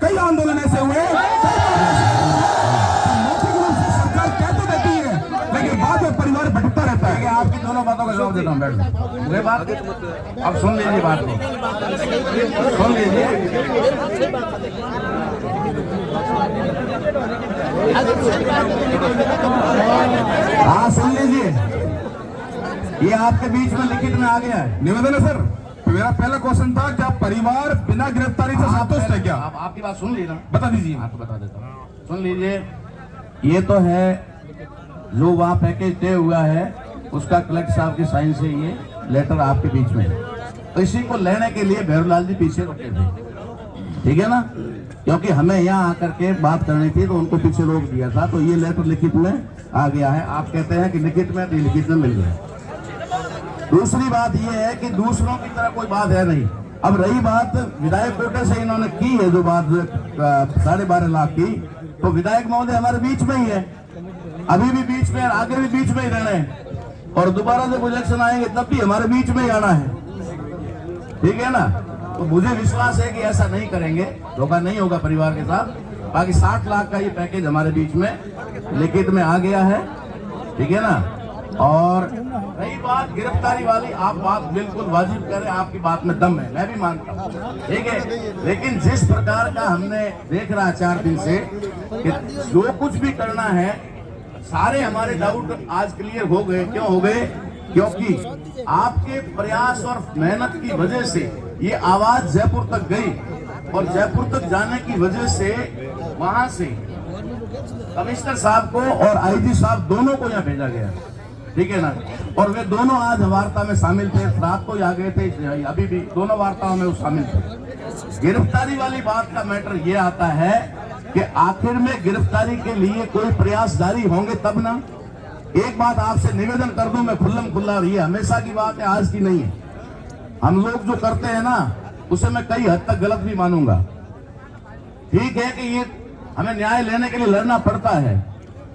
कई आंदोलन ऐसे हुए मौखिक रूप से सरकार कह तो देती है, लेकिन बाद में परिवार भटकता रहता है। आपकी दोनों बातों का जवाब देता हूँ, बैठ ये बात अब सुन लीजिए, बात को सुन लीजिए। हाँ सुन लीजिए, ये आपके बीच में लिखित में आ गया है। निवेदन है सर, मेरा पहला क्वेश्चन था, क्या परिवार बिना गिरफ्तारी से संतुष्ट है क्या? आपकी बात सुन लीजिए ना, बता दीजिए। आपको बता देता हूँ, सुन लीजिए। ये तो है जो वहाँ पैकेज तय हुआ है, उसका कलेक्टर साहब की साइन से ये लेटर आपके बीच में है। तो इसी को लेने के लिए भैरवलाल जी पीछे रुके थे, ठीक है ना, क्योंकि हमें यहाँ आकर के बात करनी थी तो उनको पीछे रोक दिया था। तो ये लेटर लिखित में आ गया है। आप कहते हैं कि लिखित में, तो लिखित में मिल गया। दूसरी बात यह है कि दूसरों की तरह कोई बात है नहीं। अब रही बात विधायक कोटे से इन्होंने की है जो बात 12.5 लाख की, तो विधायक महोदय हमारे बीच में ही है, अभी भी बीच में, आगे भी बीच में ही रहना है, और दोबारा जब इलेक्शन आएंगे तब भी हमारे बीच में ही आना है, ठीक है ना। तो मुझे विश्वास है कि ऐसा नहीं करेंगे, धोखा नहीं होगा परिवार के साथ। बाकी 60 लाख का ये पैकेज हमारे बीच में लिखित में आ गया है, ठीक है ना। और रही बात गिरफ्तारी वाली, आप बात बिल्कुल वाजिब करें, आपकी बात में दम है, मैं भी मानता हूँ, ठीक है। लेकिन जिस प्रकार का हमने देख रहा 4 दिन से कि जो कुछ भी करना है, सारे हमारे डाउट आज क्लियर हो गए। क्यों हो गए? क्योंकि आपके प्रयास और मेहनत की वजह से ये आवाज जयपुर तक गई, और जयपुर तक जाने की वजह से वहां से कमिश्नर साहब को और आईजी साहब दोनों को यहाँ भेजा गया, ठीक है ना। और वे दोनों आज वार्ता में शामिल थे, रात को ही आ गए थे, अभी भी दोनों वार्ताओं में वो शामिल थे। गिरफ्तारी वाली बात का मैटर ये आता है कि आखिर में गिरफ्तारी के लिए कोई प्रयास जारी होंगे तब ना। एक बात आपसे निवेदन कर दूं मैं खुल्लम खुल्ला, और ये हमेशा की बात है, आज की नहीं है। हम लोग जो करते हैं ना, उसे मैं कई हद तक गलत भी मानूंगा। ठीक है कि ये हमें न्याय लेने के लिए लड़ना पड़ता है।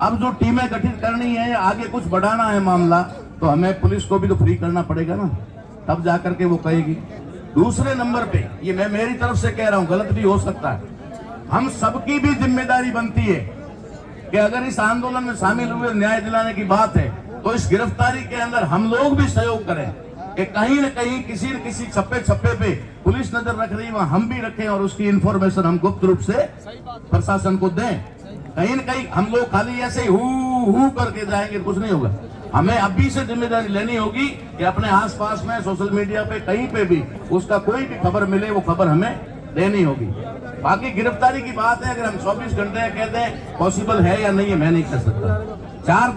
अब जो टीमें गठित करनी है, आगे कुछ बढ़ाना है मामला, तो हमें पुलिस को भी तो फ्री करना पड़ेगा ना, तब जाकर के वो कहेगी। दूसरे नंबर पे ये मैं मेरी तरफ से कह रहा हूं, गलत भी हो सकता है, हम सबकी भी जिम्मेदारी बनती है कि अगर इस आंदोलन में शामिल हुए न्याय दिलाने की बात है, तो इस गिरफ्तारी के अंदर हम लोग भी सहयोग करें कि कहीं न कहीं किसी न किसी छप्पे पे पुलिस नजर रख रही है, वहां हम भी रखें, और उसकी इंफॉर्मेशन हम गुप्त रूप से प्रशासन को दें। कहीं न कहीं हम लोग खाली ऐसे हु करके जाएंगे, कुछ नहीं होगा। हमें अभी से जिम्मेदारी लेनी होगी कि अपने आसपास में, सोशल मीडिया पे, कहीं पे भी उसका कोई भी खबर मिले, वो खबर हमें देनी होगी। बाकी गिरफ्तारी की बात है, अगर हम 24 घंटे कहते हैं पॉसिबल है या नहीं है, मैं नहीं कह सकता।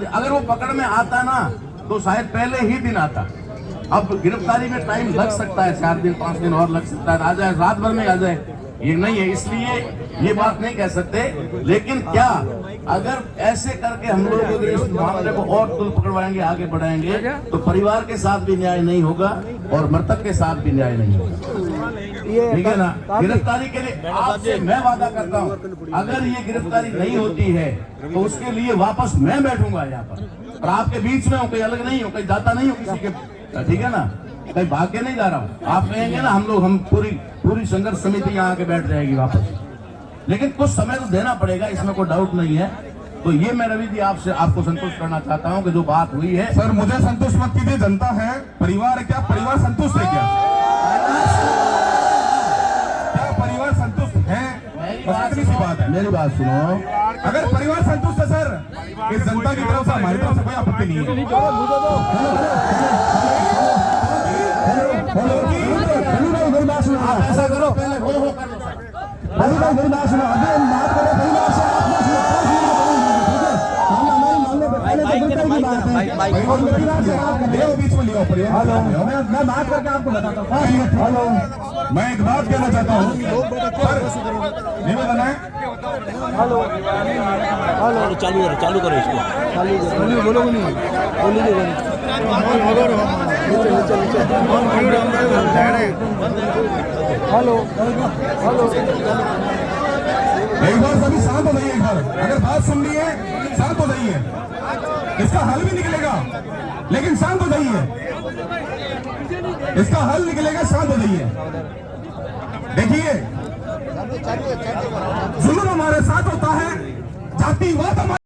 अगर वो पकड़ में आता ना, तो शायद पहले ही दिन आता। अब गिरफ्तारी में टाइम लग सकता है, 4 दिन 5 दिन और लग सकता है, आ जाए रात भर में आ जाए, ये नहीं है, इसलिए ये बात नहीं कह सकते। लेकिन क्या अगर ऐसे करके हम लोग अगर इस मामले को और तुल पकड़वाएंगे, आगे बढ़ाएंगे, तो परिवार के साथ भी न्याय नहीं होगा और मृतक के साथ भी न्याय नहीं होगा, ठीक है ना। गिरफ्तारी के लिए आपसे मैं वादा करता हूँ, अगर ये गिरफ्तारी नहीं होती है तो उसके लिए वापस मैं बैठूंगा यहाँ पर, और आपके बीच में हूँ, कहीं अलग नहीं हूँ, कहीं जाता नहीं हूँ किसी के, ठीक है ना, कहीं भाग के नहीं जा रहा हूँ। आप कहेंगे ना, हम पूरी संघर्ष समिति यहाँ आके बैठ जाएगी वापस, लेकिन कुछ समय तो देना पड़ेगा, इसमें कोई डाउट नहीं है। तो ये मैं रवि जी आपको संतुष्ट करना चाहता हूँ कि जो बात हुई है। सर मुझे संतुष्ट मत कीजिए, जनता है, परिवार है, क्या परिवार संतुष्ट है? क्या परिवार संतुष्ट है? सी बात है, मेरी बात सुनो, अगर परिवार संतुष्ट है सर, इस जनता की तरफ से, हमारी तरफ से कोई आपत्ति नहीं है। आप ऐसा करो, पहले हो कर लो सर, मैं बात करके आपको बताता हूँ। मैं एक बात कहना चाहता हूँ, निवेदन है, चालू करो इसको, बोलो नहीं, हेलो, एक बार सभी शांत हो जाइए। एक बार अगर बात सुन ली है, शांत हो जाइए, इसका हल भी निकलेगा, लेकिन शांत हो जाइए, इसका हल निकलेगा, शांत हो जाइए। देखिए जुल्म हमारे साथ होता है, जातिवाद हमारे